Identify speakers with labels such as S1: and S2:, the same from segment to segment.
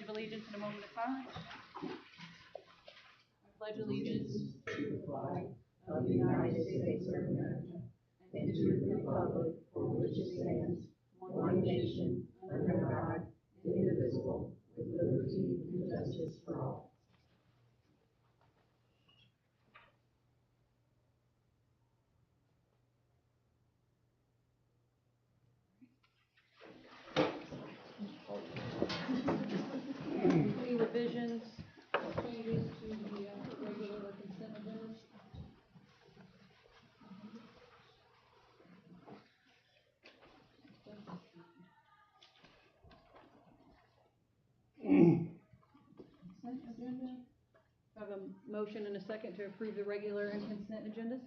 S1: of Allegiance in a moment of silence. I pledge allegiance to the flag of the United States of America and to the republic for which it stands, one nation, under God, indivisible, with liberty and justice for all. Any revisions or changes to the regular consent agenda? Consent agenda. I have a motion and a second to approve the regular and consent agendas.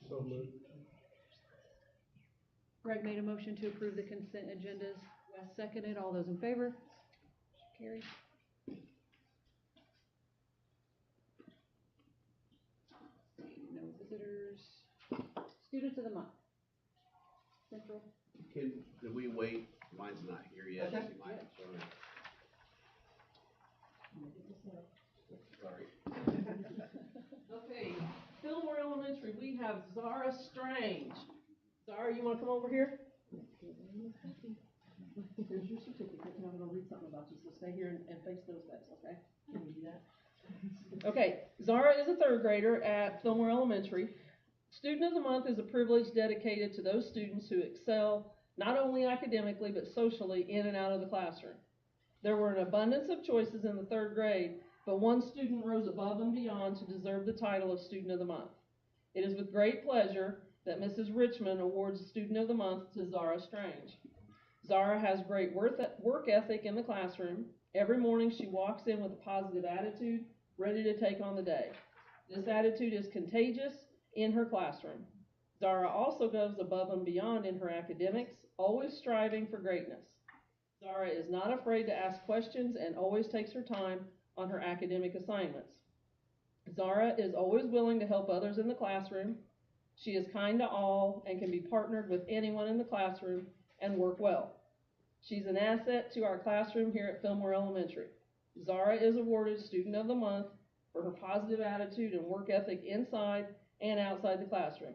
S2: So moved.
S1: Greg made a motion to approve the consent agendas. Wes seconded. All those in favor? Carried. No visitors. Students of the month. Central.
S3: Can we wait? Mine's not here yet.
S1: Okay.
S3: You might show me. Sorry.
S2: Okay, Fillmore Elementary, we have Zara Strange. Zara, you want to come over here? Here's your certificate, and I'm going to read something about you, so stay here and face those guys, okay? Can you do that? Okay, Zara is a third grader at Fillmore Elementary. Student of the Month is a privilege dedicated to those students who excel not only academically but socially in and out of the classroom. There were an abundance of choices in the third grade, but one student rose above and beyond to deserve the title of Student of the Month. It is with great pleasure that Mrs. Richmond awards Student of the Month to Zara Strange. Zara has great work ethic in the classroom. Every morning she walks in with a positive attitude, ready to take on the day. This attitude is contagious in her classroom. Zara also goes above and beyond in her academics, always striving for greatness. Zara is not afraid to ask questions and always takes her time on her academic assignments. Zara is always willing to help others in the classroom. She is kind to all and can be partnered with anyone in the classroom and work well. She's an asset to our classroom here at Fillmore Elementary. Zara is awarded Student of the Month for her positive attitude and work ethic inside and outside the classroom.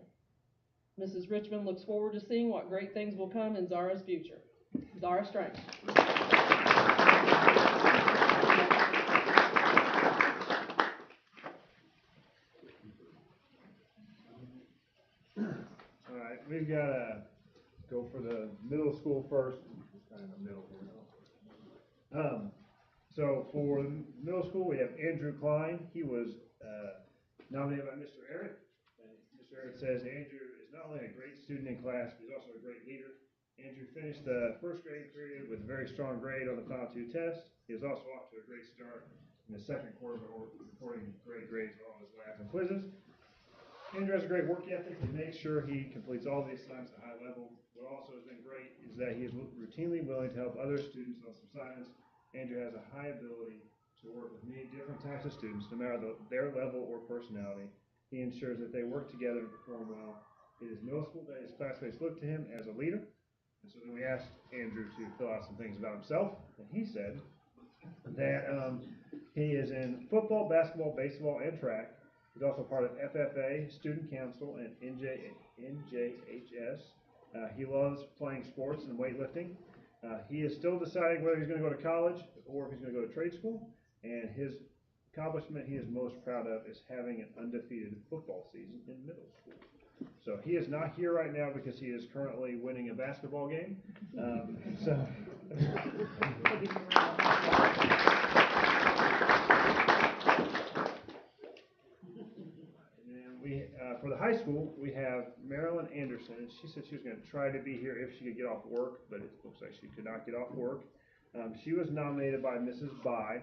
S2: Mrs. Richmond looks forward to seeing what great things will come in Zara's future. Zara Strange.
S4: All right, we've got to go for the middle school first. It's kind of in the middle here. So for middle school, we have Andrew Klein. He was nominated by Mr. Eric. And Mr. Eric says Andrew is not only a great student in class, but he's also a great leader. Andrew finished the first grade period with a very strong grade on the Final 2 test. He was also off to a great start in the second quarter, reporting great grades on his labs and quizzes. Andrew has a great work ethic and makes sure he completes all the assignments at a high level. What also has been great is that he is routinely willing to help other students on some assignments. Andrew has a high ability to work with many different types of students, no matter their level or personality. He ensures that they work together and perform well. It is noticeable that his classmates look to him as a leader. And so then we asked Andrew to fill out some things about himself, and he said that he is in football, basketball, baseball, and track. He's also part of FFA, Student Council, and NJHS. He loves playing sports and weightlifting. He is still deciding whether he's going to go to college or if he's going to go to trade school. And his accomplishment he is most proud of is having an undefeated football season in middle school. So he is not here right now because he is currently winning a basketball game. For the high school, we have Marilyn Anderson, and she said she was going to try to be here if she could get off work, but it looks like she could not get off work. She was nominated by Mrs. Bai,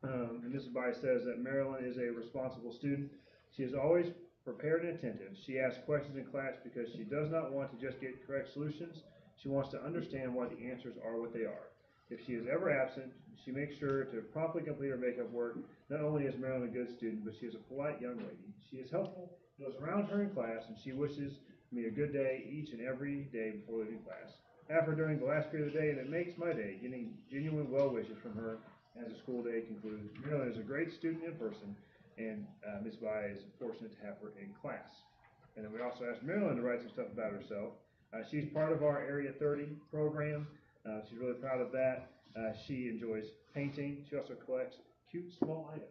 S4: and Mrs. Bai says that Marilyn is a responsible student. She is always prepared and attentive. She asks questions in class because she does not want to just get correct solutions. She wants to understand why the answers are what they are. If she is ever absent, she makes sure to promptly complete her makeup work. Not only is Marilyn a good student, but she is a polite young lady. She is helpful, goes around her in class, and she wishes me a good day each and every day before leaving class. After during the last period of the day, and it makes my day, getting genuine well wishes from her as the school day concludes. Marilyn is a great student in person, and Ms. Vi is fortunate to have her in class. And then we also asked Marilyn to write some stuff about herself. She's part of our Area 30 program. She's really proud of that. She enjoys painting. She also collects cute small items.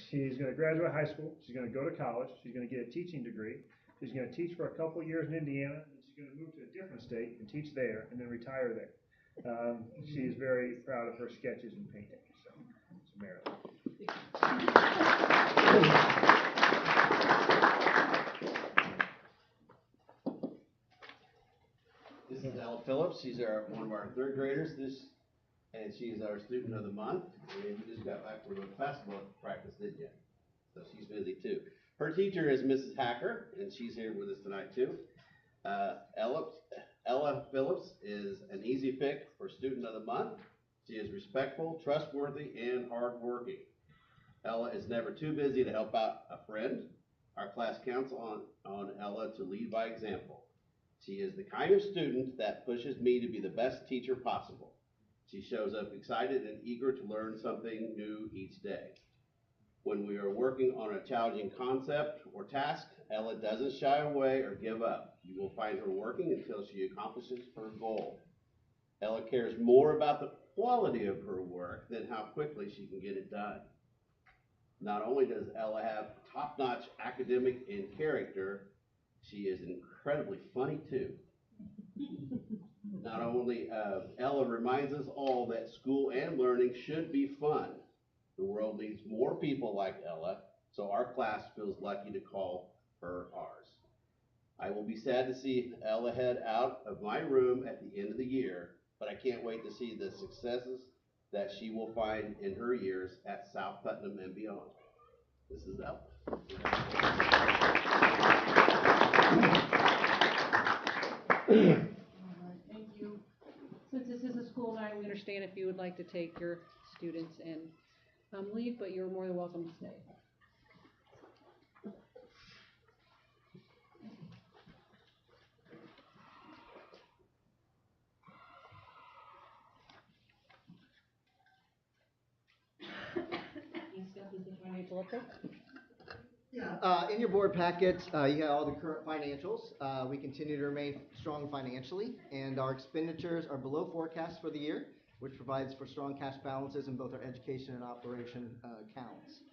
S4: She's going to graduate high school. She's going to go to college. She's going to get a teaching degree. She's going to teach for a couple years in Indiana, and she's going to move to a different state and teach there, and then retire there. She's very proud of her sketches and painting. So Marilyn.
S3: This is Ella Phillips. She's one of our third graders and she's our student of the month. And we just got back from a basketball practice, didn't you? So she's busy too. Her teacher is Mrs. Hacker, and she's here with us tonight too. Ella Phillips is an easy pick for student of the month. She is respectful, trustworthy, and hardworking. Ella is never too busy to help out a friend. Our class counts on Ella to lead by example. She is the kind of student that pushes me to be the best teacher possible. She shows up excited and eager to learn something new each day. When we are working on a challenging concept or task, Ella doesn't shy away or give up. You will find her working until she accomplishes her goal. Ella cares more about the quality of her work than how quickly she can get it done. Not only does Ella have top-notch academic and character, she is incredibly funny too. Not only, Ella reminds us all that school and learning should be fun. The world needs more people like Ella, so our class feels lucky to call her ours. I will be sad to see Ella head out of my room at the end of the year, but I can't wait to see the successes that she will find in her years at South Putnam and beyond. This is Ella.
S1: Thank you. Since this is a school night, we understand if you would like to take your students and leave, but you're more than welcome to stay. Financial update?
S5: Yeah, in your board packets, you have all the current financials. We continue to remain strong financially, and our expenditures are below forecast for the year, which provides for strong cash balances in both our education and operation accounts.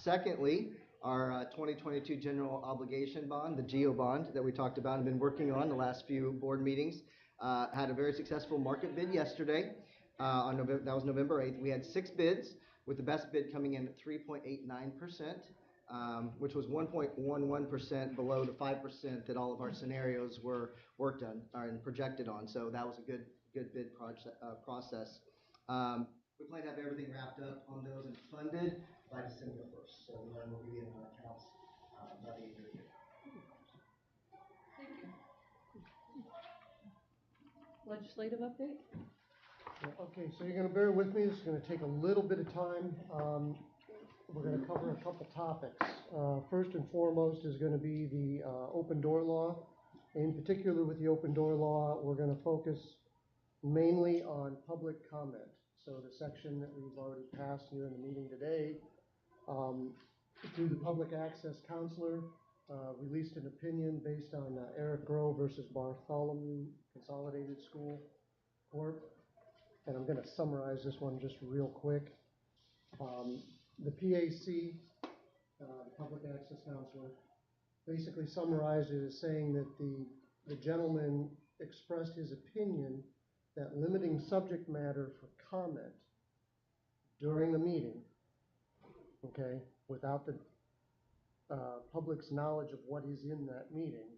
S5: Secondly, our 2022 general obligation bond, the GEO bond that we talked about and been working on the last few board meetings, had a very successful market bid yesterday. That was November 8th. We had 6 bids, with the best bid coming in at 3.89%, which was 1.11% below the 5% that all of our scenarios were worked on and projected on. So that was a good bid process. We plan to have everything wrapped up on those and funded by December 1st. So then we'll be in our accounts by the end of the year.
S1: Thank you. Legislative update?
S6: Okay, so you're going to bear with me. This is going to take a little bit of time. We're going to cover a couple topics. First and foremost is going to be the open door law. In particular, with the open door law, we're going to focus mainly on public comment. So the section that we've already passed here in the meeting today, through the public access counselor, released an opinion based on Eric Grove versus Bartholomew Consolidated School Corp. And I'm going to summarize this one just real quick. The PAC, the Public Access Counselor, basically summarized it as saying that the gentleman expressed his opinion that limiting subject matter for comment during the meeting, okay, without the public's knowledge of what is in that meeting,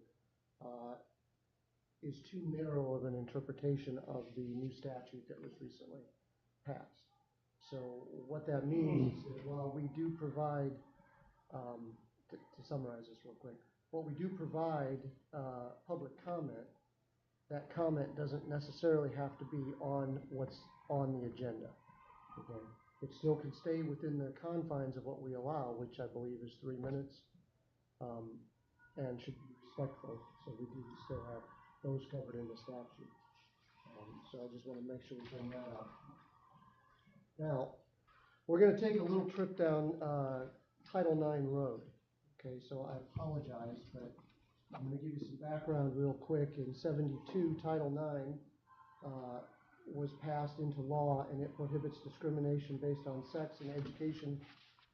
S6: is too narrow of an interpretation of the new statute that was recently passed. So what that means is that while we do provide, to summarize this real quick, what we do provide public comment, that comment doesn't necessarily have to be on what's on the agenda. Okay? It still can stay within the confines of what we allow, which I believe is 3 minutes, and should be respectful. So we do still have those covered in the statute. So I just want to make sure we bring that up. Now, we're gonna take a little trip down, Title IX road. Okay, so I apologize, but I'm gonna give you some background real quick. In '72, Title IX, was passed into law, and it prohibits discrimination based on sex in education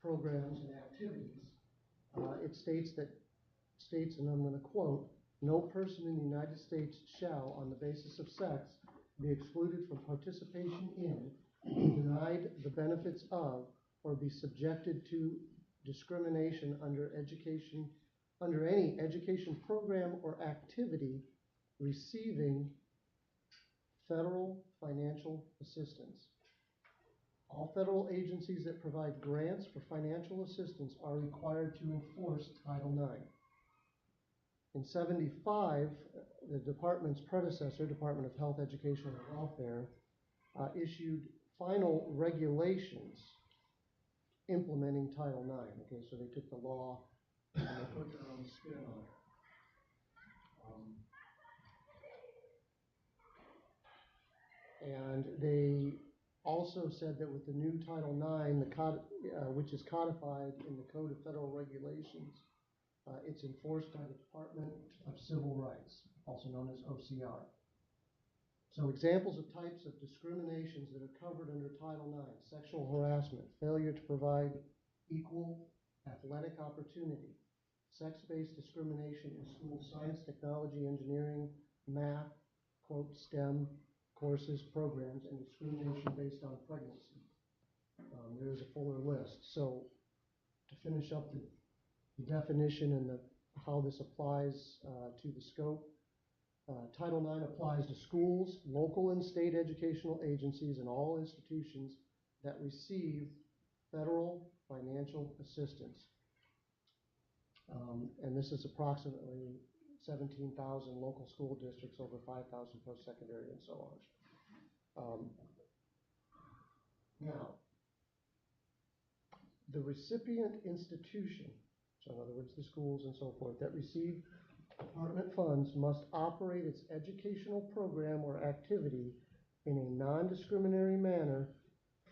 S6: programs and activities. It states, and I'm gonna quote, "No person in the United States shall, on the basis of sex, be excluded from participation in, be denied the benefits of, or be subjected to discrimination under any education program or activity receiving federal financial assistance. All federal agencies that provide grants for financial assistance are required to enforce Title IX." In '75, the department's predecessor, Department of Health, Education, and Welfare, issued final regulations implementing Title IX. Okay, so they took the law and they put their own spin on it. And they also said that with the new Title IX, which is codified in the Code of Federal Regulations, it's enforced by the Department of Civil Rights, also known as OCR. So examples of types of discriminations that are covered under Title IX: sexual harassment, failure to provide equal athletic opportunity, sex-based discrimination in school science, technology, engineering, math, quote, STEM courses, programs, and discrimination based on pregnancy. There's a fuller list. So to finish up the definition and how this applies to the scope, Title IX applies to schools, local and state educational agencies, and all institutions that receive federal financial assistance. And this is approximately 17,000 local school districts, over 5,000 post-secondary, and so on. Now, the recipient institution, so in other words, the schools and so forth, that receive department funds must operate its educational program or activity in a non-discriminatory manner,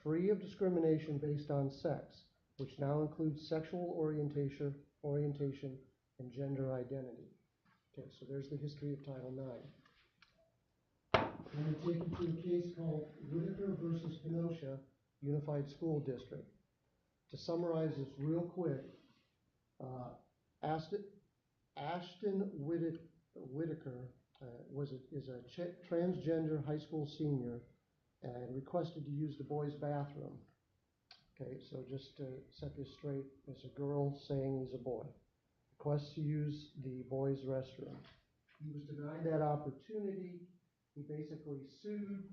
S6: free of discrimination based on sex, which now includes sexual orientation, and gender identity. Okay, so there's the history of Title IX. I'm going to take you to a case called Whitaker versus Kenosha Unified School District. To summarize this real quick, Ashton Whitaker is a transgender high school senior and requested to use the boys' bathroom. Okay, so just to set this straight, it's a girl saying he's a boy. Requests to use the boys' restroom. He was denied that opportunity. He basically sued.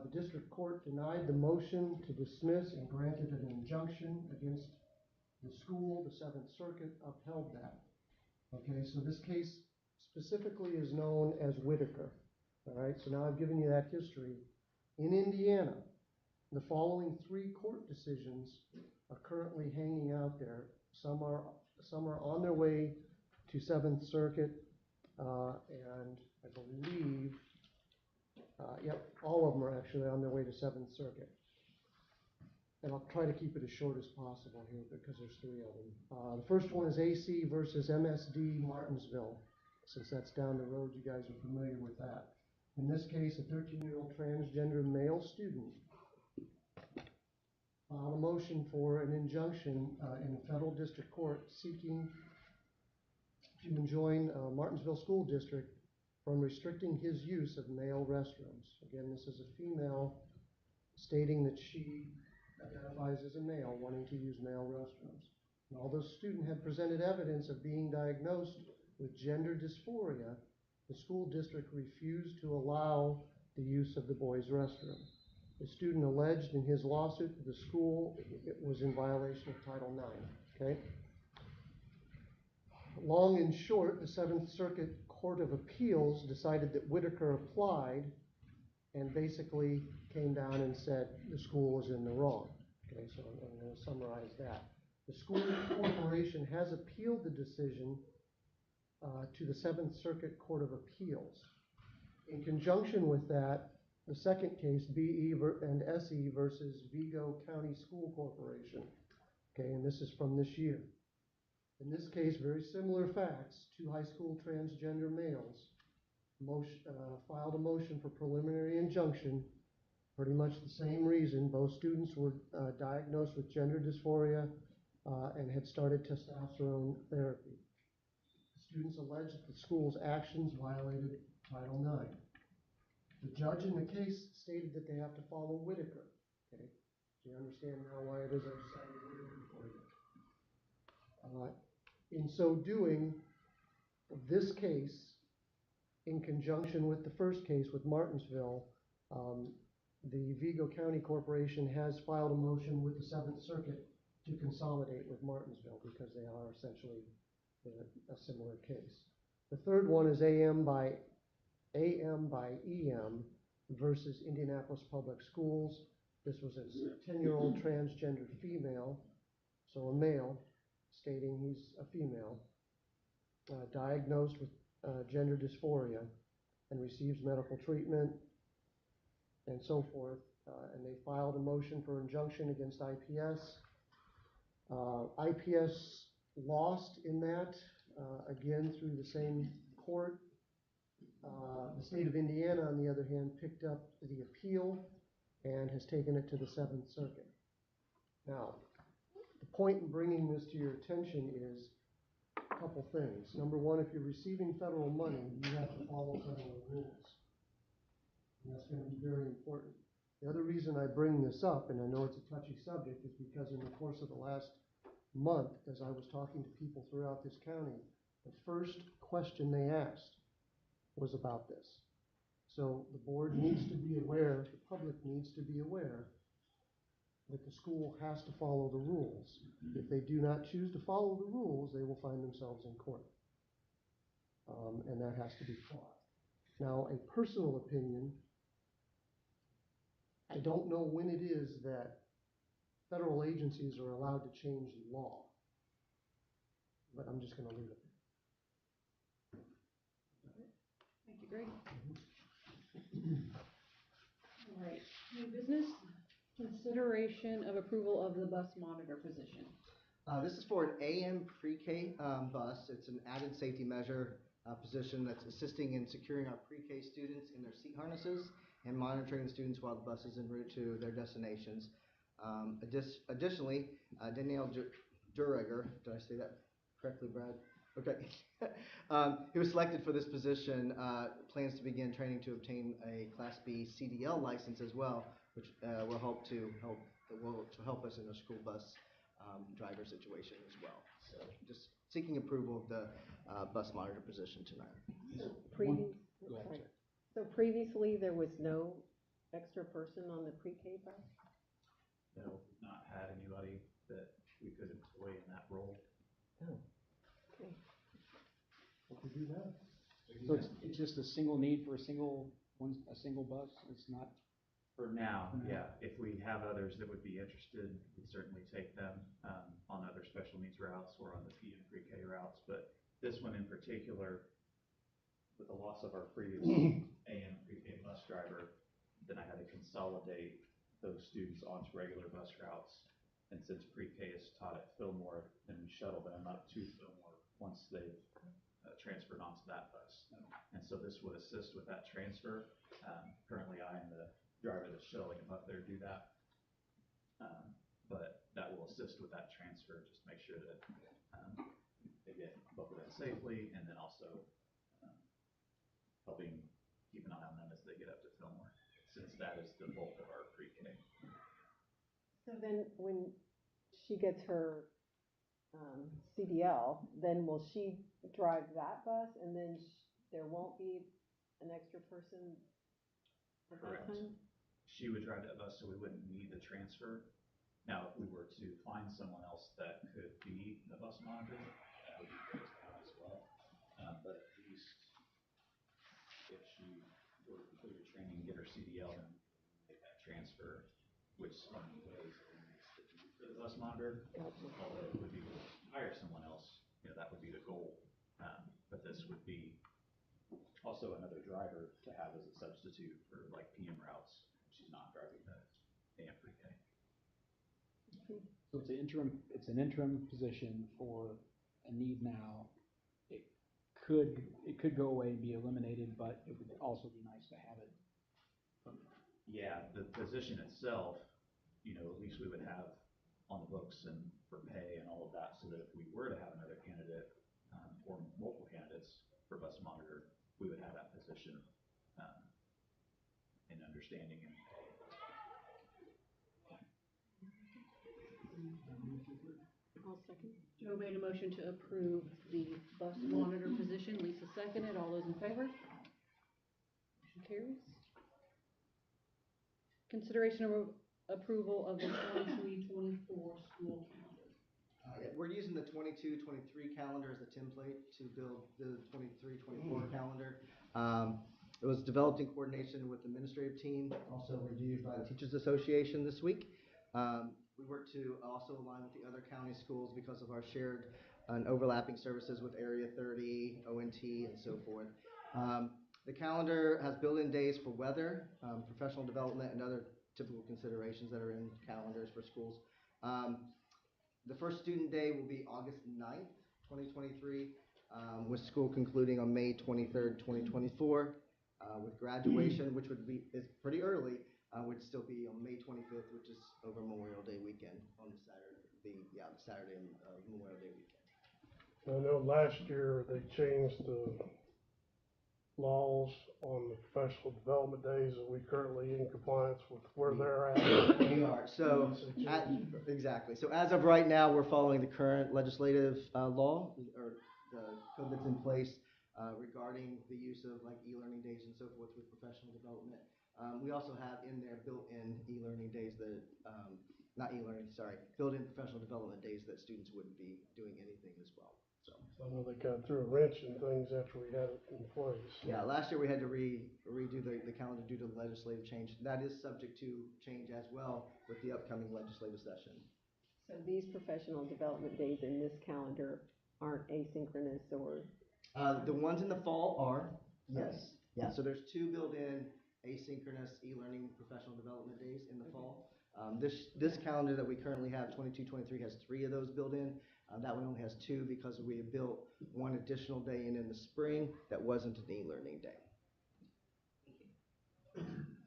S6: The district court denied the motion to dismiss and granted an injunction against the school. The Seventh Circuit upheld that. Okay, so this case specifically is known as Whitaker. All right, so now I've given you that history. In Indiana, the following 3 court decisions are currently hanging out there. Some are on their way to Seventh Circuit, and I believe, all of them are actually on their way to Seventh Circuit. And I'll try to keep it as short as possible here because there's 3 of them. The first one is AC versus MSD Martinsville. Since that's down the road, you guys are familiar with that. In this case, a 13-year-old transgender male student filed a motion for an injunction in the federal district court seeking to enjoin Martinsville School District from restricting his use of male restrooms. Again, this is a female stating that she identifies as a male wanting to use male restrooms. And although the student had presented evidence of being diagnosed with gender dysphoria, the school district refused to allow the use of the boys' restroom. The student alleged in his lawsuit that the school was in violation of Title IX. Okay? Long and short, the Seventh Circuit Court of Appeals decided that Whitaker applied and basically came down and said the school was in the wrong. Okay, so I'm going to summarize that. The school corporation has appealed the decision to the Seventh Circuit Court of Appeals. In conjunction with that, The second case, and SE versus Vigo County School Corporation. Okay, and this is from this year. In this case, very similar facts. Two high school transgender males filed a motion for preliminary injunction. Pretty much the same reason. Both students were diagnosed with gender dysphoria and had started testosterone therapy. The students alleged that the school's actions violated Title IX. The judge in the case stated that they have to follow Whitaker. Okay, do you understand now why it is I cited Whitaker for you? In so doing, this case, in conjunction with the first case with Martinsville, the Vigo County Corporation has filed a motion with the Seventh Circuit to consolidate with Martinsville because they are essentially a similar case. The third one is AM by EM versus Indianapolis Public Schools. This was a 10-year-old transgender female, so a male, stating he's a female, diagnosed with gender dysphoria and receives medical treatment and so forth. And they filed a motion for injunction against IPS. IPS lost in that, again, through the same court. The state of Indiana, on the other hand, picked up the appeal and has taken it to the Seventh Circuit. Now, the point in bringing this to your attention is a couple things. Number one, if you're receiving federal money, you have to follow federal rules. And that's going to be very important. The other reason I bring this up, and I know it's a touchy subject, is because in the course of the last month, as I was talking to people throughout this county, the first question they asked was about this. So the board needs to be aware, the public needs to be aware that the school has to follow the rules. If they do not choose to follow the rules, they will find themselves in court. And that has to be fought. Now, a personal opinion, I don't know when it is that federal agencies are allowed to change law, but I'm just going to leave it there.
S2: Thank you, Greg. All right, new business, consideration of approval of the bus monitor position.
S5: This is for an AM pre-K bus. It's an added safety measure position that's assisting in securing our pre-K students in their seat harnesses and monitoring the students while the bus is en route to their destinations. Additionally, Danielle Duriger, did I say that correctly, Brad? Okay. He was selected for this position, plans to begin training to obtain a Class B CDL license as well, which will help us in our school bus driver situation as well. So just seeking approval of the bus monitor position tonight.
S7: So previously there was no extra person on the pre-K bus?
S8: No, not had anybody that we could employ in that role.
S7: Oh, okay.
S6: What to do that?
S9: So it's just a single need for a single bus? It's not?
S8: For now, yeah. If we have others that would be interested, we'd certainly take them on other special needs routes or on the PM pre-K routes. But this one in particular, with the loss of our previous AM pre-K bus driver, then I had to consolidate those students onto regular bus routes. And since pre-K is taught at Fillmore, then we shuttle them up to Fillmore once they've transferred onto that bus. And so this would assist with that transfer. Currently, I am the driver that's shuttling them up there do that. But that will assist with that transfer, just make sure that they get both of them safely, and then also helping keep an eye on them as they get up to Fillmore, since that is the bulk of our pre-K.
S7: So then when she gets her CDL, then will she drive that bus and then there won't be an extra person at that time?
S8: She would drive that bus, so we wouldn't need the transfer. Now, if we were to find someone else that could be the bus monitor, that would be great to have as well. But at least if she were to complete her training and get her CDL, then make that transfer, which in many ways eliminates the need for the bus monitor. Although it would be to hire someone else, that would be the goal. But this would be Also another driver to have as a substitute for like PM routes. She's not driving the AM pre-K.
S9: So it's an interim position for a need now. It it could go away and be eliminated, but it would also be nice to have it.
S8: Yeah, the position itself, at least we would have on the books and for pay and all of that, so that if we were to have another candidate, or multiple candidates for bus monitor, we would have that position, in understanding and pay.
S7: I'll second.
S2: Joe made a motion to approve the bus monitor position. Lisa seconded. All those in favor? Motion carries. Consideration of approval of the 23-24 school calendar.
S5: Yeah, we're using the 22-23 calendar as a template to build the 23-24 calendar. It was developed in coordination with the administrative team, also reviewed by the Teachers Association this week. We work to also align with the other county schools because of our shared and overlapping services with Area 30, ONT, and so forth. The calendar has built-in days for weather, professional development, and other typical considerations that are in calendars for schools. The first student day will be August 9th, 2023, with school concluding on May 23rd, 2024, with graduation, which is pretty early, would still be on May 25th, which is over Memorial Day weekend on the Saturday of Memorial Day weekend.
S6: I know last year they changed the laws on the professional development days. Are we currently in compliance with where they're at?
S5: We are. So, exactly. So as of right now, we're following the current legislative law, or the code that's in place regarding the use of like e-learning days and so forth with professional development. We also have in there built-in e-learning days that, not e-learning, sorry, built-in professional development days that students wouldn't be doing anything as well. So
S6: I know they kind of threw a wrench in things after we had it in place.
S5: yeah, last year we had to redo the calendar due to the legislative change. That is subject to change as well with the upcoming legislative session.
S7: So these professional development days in this calendar aren't asynchronous or?
S5: The ones in the fall are, yes. Yeah, so there's 2 built-in asynchronous e-learning professional development days in the fall. This calendar that we currently have, 22-23, has 3 of those built in. That one only has 2 because we have built 1 additional day in the spring that wasn't an e-learning day.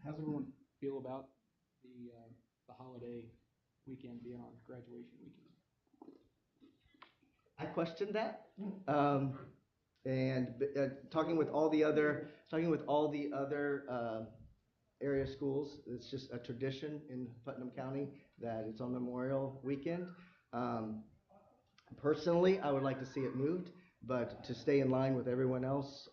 S9: How's everyone feel about the holiday weekend being our graduation weekend?
S5: I questioned that, and talking with all the other area schools, it's just a tradition in Putnam County that it's on Memorial Weekend. Personally, I would like to see it moved, but to stay in line with everyone else,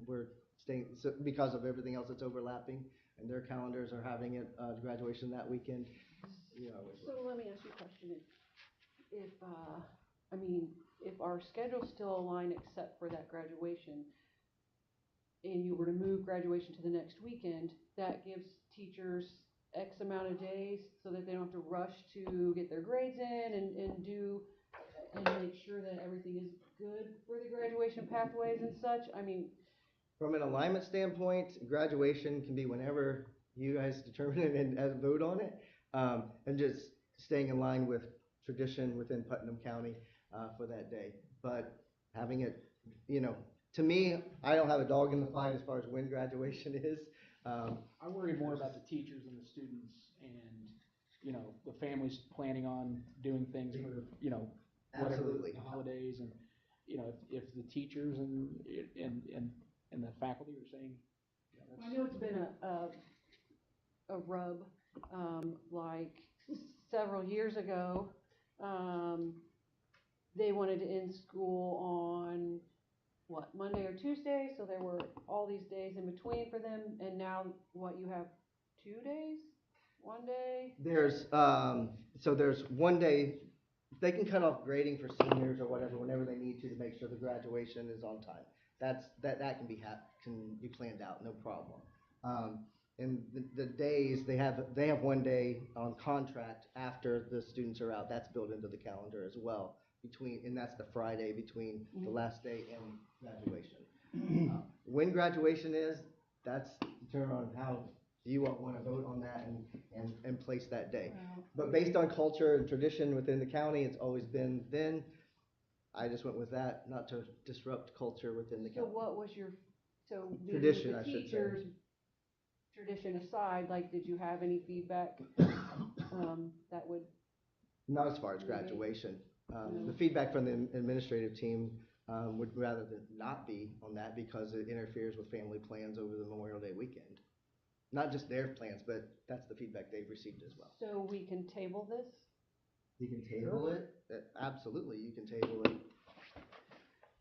S5: we're staying because of everything else that's overlapping, and their calendars are having it graduation that weekend.
S2: So let me ask you a question. If our schedules still align except for that graduation, and you were to move graduation to the next weekend, that gives teachers X amount of days so that they don't have to rush to get their grades in and make sure that everything is good for the graduation pathways and such.
S5: From an alignment standpoint, graduation can be whenever you guys determine it and vote on it, and just staying in line with tradition within Putnam County for that day. But having it, to me, I don't have a dog in the fight as far as when graduation is.
S9: I worry more about the teachers and the students and, the families planning on doing things for, whatever,
S5: Absolutely.
S9: the holidays, and, if the teachers and the faculty are saying,
S2: I know it's been a rub, like several years ago, they wanted to end school on Monday or Tuesday, so there were all these days in between for them, and now you have 2 days, 1 day?
S5: There's 1 day, they can cut off grading for seniors or whatever whenever they need to make sure the graduation is on time. That can be planned out, no problem. And the days, they have 1 day on contract after the students are out. That's built into the calendar as well, and that's the Friday between the last day and graduation. When graduation is, that's determined on how you all want to vote on that and place that day. But based on culture and tradition within the county, it's always been then. I just went with that, not to disrupt culture within the
S2: So
S5: county.
S2: what was your, so the
S5: Tradition, I should say.
S2: teachers, tradition aside, like, did you have any feedback, that would,
S5: Not as far as graduation. The feedback from the administrative team would rather than not be on that because it interferes with family plans over the Memorial Day weekend. Not just their plans, but that's the feedback they've received as well.
S2: so we can table this?
S5: You can table it, absolutely, you can table it.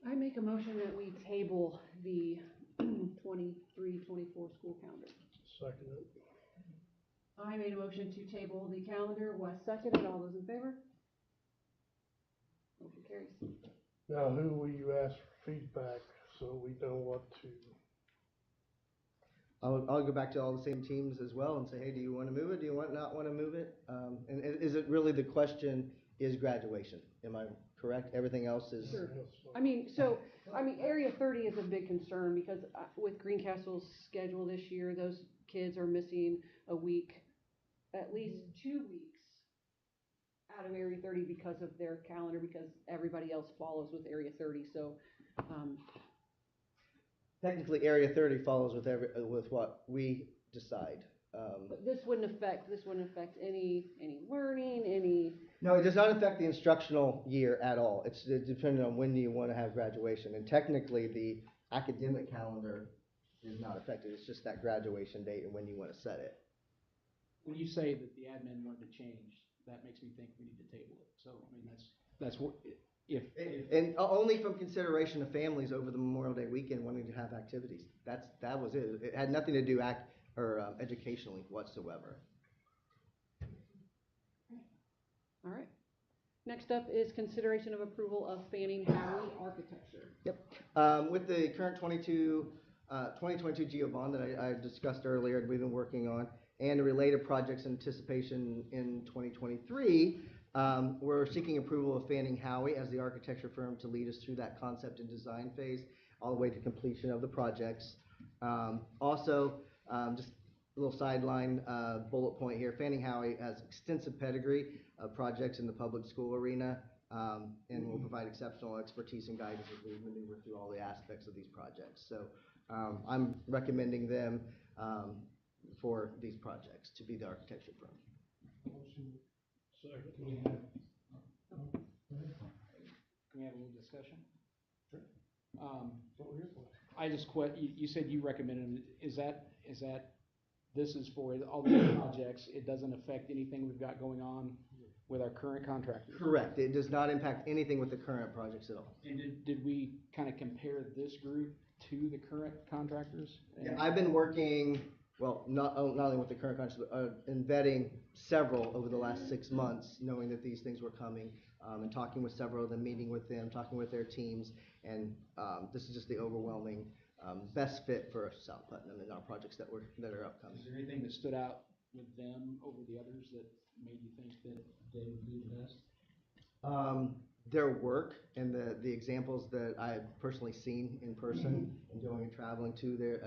S2: I make a motion that we table the 23-24 school calendar.
S6: Second it.
S2: I made a motion to table the calendar, Wes seconded, all those in favor? Motion carries.
S6: Now, who will you ask for feedback so we know what to?
S5: I'll go back to all the same teams as well and say, hey, do you want to move it? Do you not want to move it? And is it really the question is graduation? Am I correct? Everything else is.
S2: Sure. Area 30 is a big concern because with Greencastle's schedule this year, those kids are missing a week, at least 2 weeks out of Area 30 because of their calendar, because everybody else follows with Area 30. So,
S5: Technically, Area 30 follows with what we decide.
S2: but this wouldn't affect any learning, any.
S5: No, it does not affect the instructional year at all. It's depending on when do you want to have graduation. And technically, the academic calendar is not affected. It's just that graduation date and when you want to set it.
S9: When you say that the admin wanted to change, that makes me think we need to table it. So, I mean, that's what, if.
S5: And only from consideration of families over the Memorial Day weekend wanting to have activities. That was it. It had nothing to do educationally whatsoever.
S2: All right. Next up is consideration of approval of Fanning Howey Architecture.
S5: Yep. With the current 2022 GEO bond that I discussed earlier, and we've been working on, and the related projects in anticipation in 2023, we're seeking approval of Fanning Howey as the architecture firm to lead us through that concept and design phase all the way to completion of the projects. Just a little sideline bullet point here, Fanning Howey has extensive pedigree of projects in the public school arena and will provide exceptional expertise and guidance as we maneuver through all the aspects of these projects. So I'm recommending them for these projects to be the architecture firm.
S6: Second.
S9: Can we have a little discussion?
S6: Sure. What were your thoughts?
S9: I just you said you recommended them. Is that this is for all the projects? It doesn't affect anything we've got going on with our current contractors?
S5: Correct. It does not impact anything with the current projects at all.
S9: And did we kind of compare this group to the current contractors?
S5: Yeah, I've been working, well, not only with the current contractors, but in vetting several over the last 6 months, knowing that these things were coming, and talking with several of them, meeting with them, talking with their teams, and this is just the overwhelming best fit for South Putnam and our projects that are upcoming.
S9: Is there anything that stood out with them over the others that made you think that they would be the best?
S5: Their work and the examples that I've personally seen in person and going and traveling to there,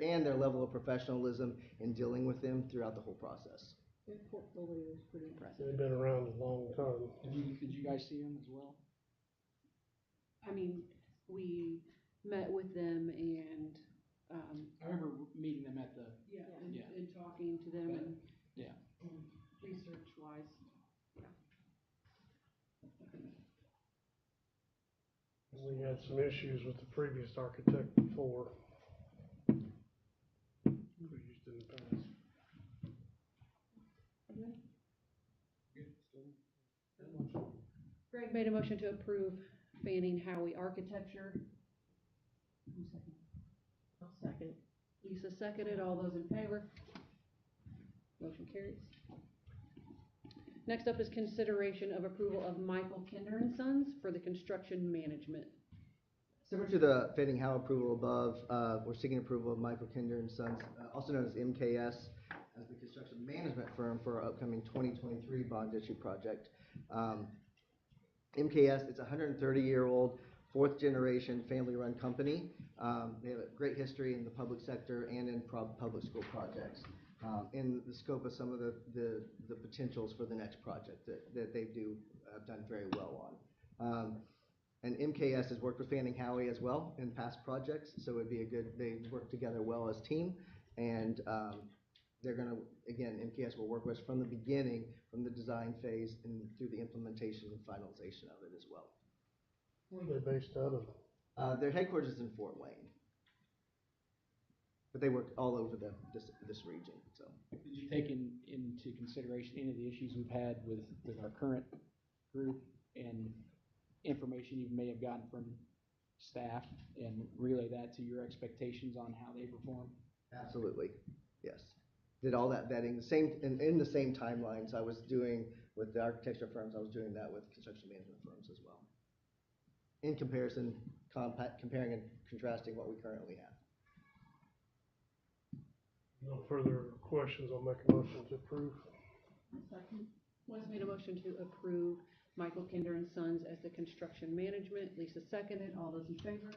S5: and their level of professionalism in dealing with them throughout the whole process.
S2: Their portfolio is pretty impressive.
S6: They've been around a long time.
S9: Did you guys see them as well?
S2: I mean, we met with them and,
S9: I remember meeting them at the.
S2: and talking to them and.
S9: Yeah.
S2: Research wise, yeah.
S6: We had some issues with the previous architect before. We used in the past.
S2: Greg made a motion to approve Fanning Howey Architecture. Who seconded? I'll second. Lisa seconded, all those in favor? Motion carries. Next up is consideration of approval of Michael Kinder and Sons for the construction management.
S5: Similar to the Fanning Howey approval above, we're seeking approval of Michael Kinder and Sons, also known as MKS, as the construction management firm for our upcoming 2023 bond issue project. MKS, it's a 130-year-old fourth generation family run company. They have a great history in the public sector and in public school projects. In the scope of some of the potentials for the next project that they do done very well on. And MKS has worked with Fanning Howie as well in past projects, so it'd be they work together well as team, and they're gonna, again, MKS will work with us from the beginning, from the design phase and through the implementation and finalization of it as well.
S6: Where are they based out of?
S5: Their headquarters is in Fort Wayne, but they work all over this region, so.
S9: Did you take into consideration any of the issues we've had with our current group and information you may have gotten from staff and relay that to your expectations on how they perform?
S5: Absolutely, yes. Did all that vetting, in the same timelines I was doing with the architecture firms, I was doing that with construction management firms as well. In comparison, comparing and contrasting what we currently have.
S6: No further questions, I'll make a motion to approve.
S2: Wes made a motion to approve Michael Kinder and Sons as the construction management. Lisa seconded. All those in favor?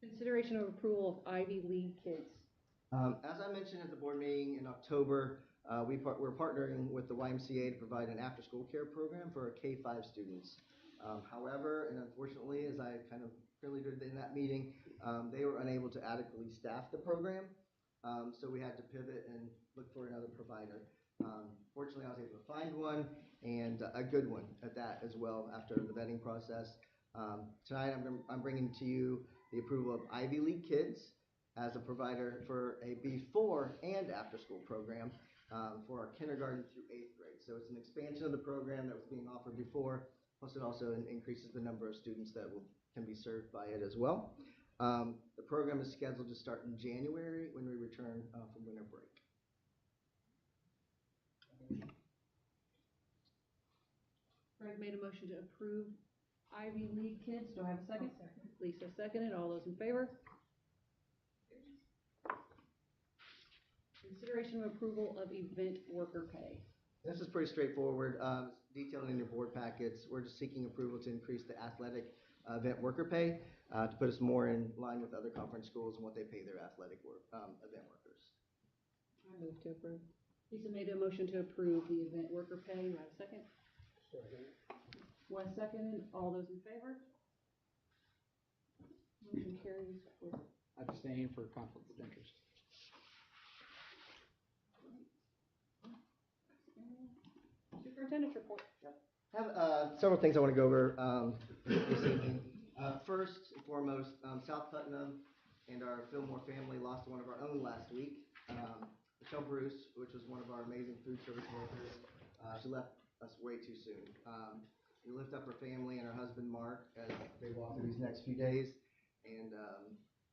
S2: Consideration of approval of Ivy League kids.
S5: As I mentioned at the board meeting in October, we're partnering with the YMCA to provide an after-school care program for our K-5 students. However, and unfortunately, as I kind of did in that meeting, they were unable to adequately staff the program, so we had to pivot and look for another provider. Fortunately, I was able to find one, and a good one at that as well after the vetting process. Tonight, I'm bringing to you the approval of Ivy League Kids as a provider for a before and after school program for our kindergarten through 8th grade. So it's an expansion of the program that was being offered before, plus it also increases the number of students that can be served by it as well. The program is scheduled to start in January when we return from winter break.
S2: Greg made a motion to approve Ivy League kids. Do I have a second? Lisa seconded. All those in favor? Consideration of approval of event worker pay.
S5: This is pretty straightforward. It's detailed in your board packets. We're just seeking approval to increase the athletic event worker pay to put us more in line with other conference schools and what they pay their athletic event workers.
S2: I move to approve. Lisa made a motion to approve the event worker pay. Do I have a second?
S6: Second.
S2: Wes seconded. All those in favor? Motion carries.
S9: Abstain for conflict of interest.
S2: Superintendent's report.
S5: I have several things I want to go over this evening. First and foremost, South Putnam and our Fillmore family lost one of our own last week. Michelle Bruce, which was one of our amazing food service workers, she left us way too soon. We lift up her family and her husband Mark as they walk through these next few days, and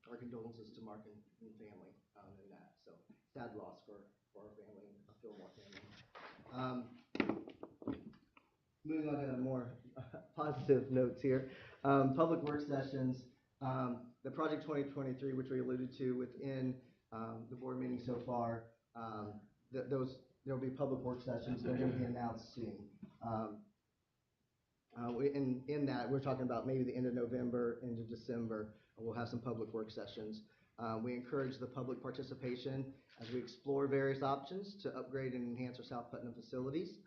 S5: our condolences to Mark and family in that. So sad loss for our family, our Fillmore family. Moving on to more positive notes here. Public work sessions, the Project 2023, which we alluded to within the board meeting so far, there'll be public work sessions. They're going to be announced soon. In that, we're talking about maybe the end of November into December, we'll have some public work sessions. We encourage the public participation as we explore various options to upgrade and enhance our South Putnam facilities.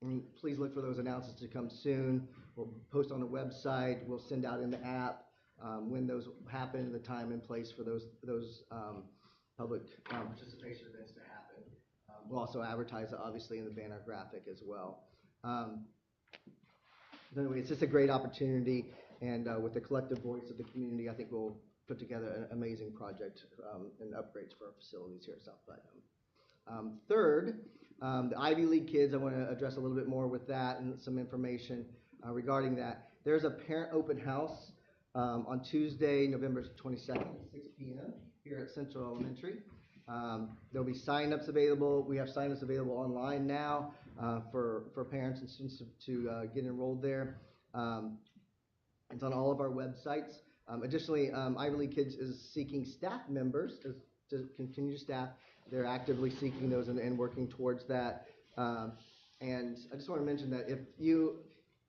S5: And please look for those announcements to come soon. We'll post on the website. We'll send out in the app when those happen, the time and place for those public participation events to happen. We'll also advertise it obviously in the banner graphic as well. Anyway, it's just a great opportunity, and with the collective voice of the community, I think we'll put together an amazing project and upgrades for our facilities here at South Putnam. Third, the Ivy League kids, I want to address a little bit more with that and some information regarding that. There's a parent open house on Tuesday, November 22nd at 6 p.m. here at Central Elementary. There'll be sign-ups available. We have sign-ups available online now for parents and students to get enrolled there. It's on all of our websites. Additionally, Ivy League Kids is seeking staff members to continue to staff. They're actively seeking those and working towards that. And I just want to mention that if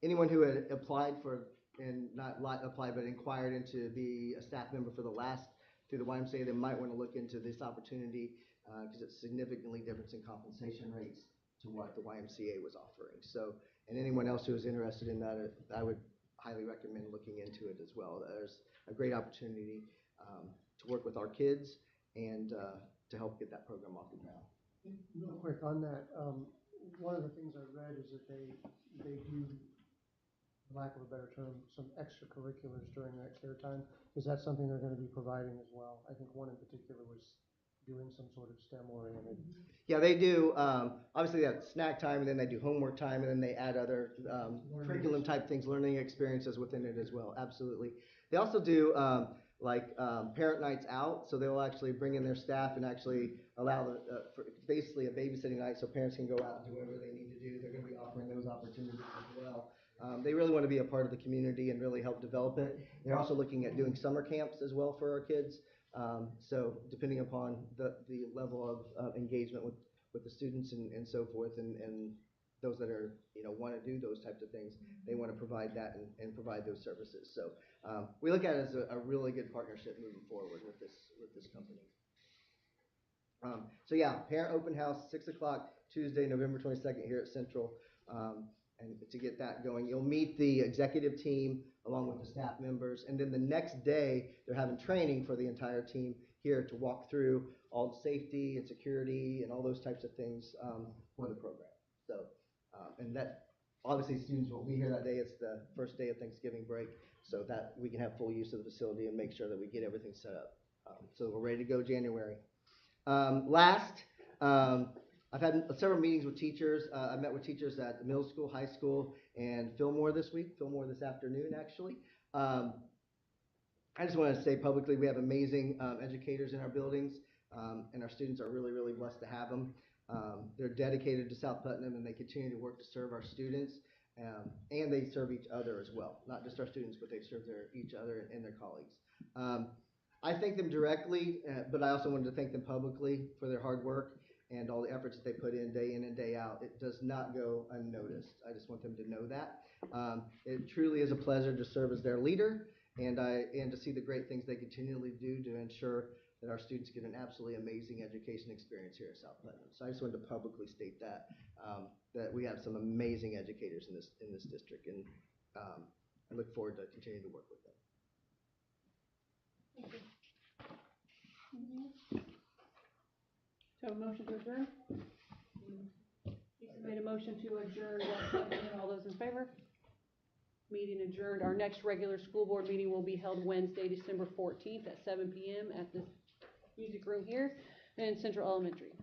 S5: anyone who had applied for, and not applied, but inquired into be a staff member for the last, through the YMCA, they might want to look into this opportunity, because it's significantly different in compensation rates to what the YMCA was offering. So, and anyone else who is interested in that, I would highly recommend looking into it as well. There's a great opportunity to work with our kids and to help get that program off the ground.
S6: Real quick on that, one of the things I read is that they do, for lack of a better term, some extracurriculars during that care time. Is that something they're going to be providing as well? I think one in particular was doing some sort of STEM oriented.
S5: Yeah, they do. Obviously, they have snack time, and then they do homework time, and then they add other curriculum type things, learning experiences within it as well. Absolutely. They also do parent nights out, so they'll actually bring in their staff and actually allow for basically a babysitting night, so parents can go out and do whatever they need to do. They're going to be offering those opportunities as well. They really want to be a part of the community and really help develop it. They're also looking at doing summer camps as well for our kids. So depending upon the level of engagement with the students and so forth, and those that are, want to do those types of things, they want to provide that and provide those services. So we look at it as a really good partnership moving forward with this company. So yeah, parent open house, 6 o'clock, Tuesday, November 22nd here at Central. And to get that going, you'll meet the executive team along with the staff members, and then the next day they're having training for the entire team here to walk through all the safety and security and all those types of things for the program. So, and that obviously students will be here that day. It's the first day of Thanksgiving break, so that we can have full use of the facility and make sure that we get everything set up. So we're ready to go January. I've had several meetings with teachers. I met with teachers at the middle school, high school, and Fillmore this afternoon, actually. I just want to say publicly, we have amazing educators in our buildings, and our students are really, really blessed to have them. They're dedicated to South Putnam, and they continue to work to serve our students, and they serve each other as well. Not just our students, but they serve each other and their colleagues. I thank them directly, but I also wanted to thank them publicly for their hard work and all the efforts that they put in and day out. It does not go unnoticed. I just want them to know that. It truly is a pleasure to serve as their leader and to see the great things they continually do to ensure that our students get an absolutely amazing education experience here at South Putnam. So I just wanted to publicly state that we have some amazing educators in this district, and I look forward to continuing to work with them.
S2: So a motion to adjourn? Lisa made a motion to adjourn. All those in favor? Meeting adjourned. Our next regular school board meeting will be held Wednesday, December 14th at 7 p.m. at this music room here in Central Elementary.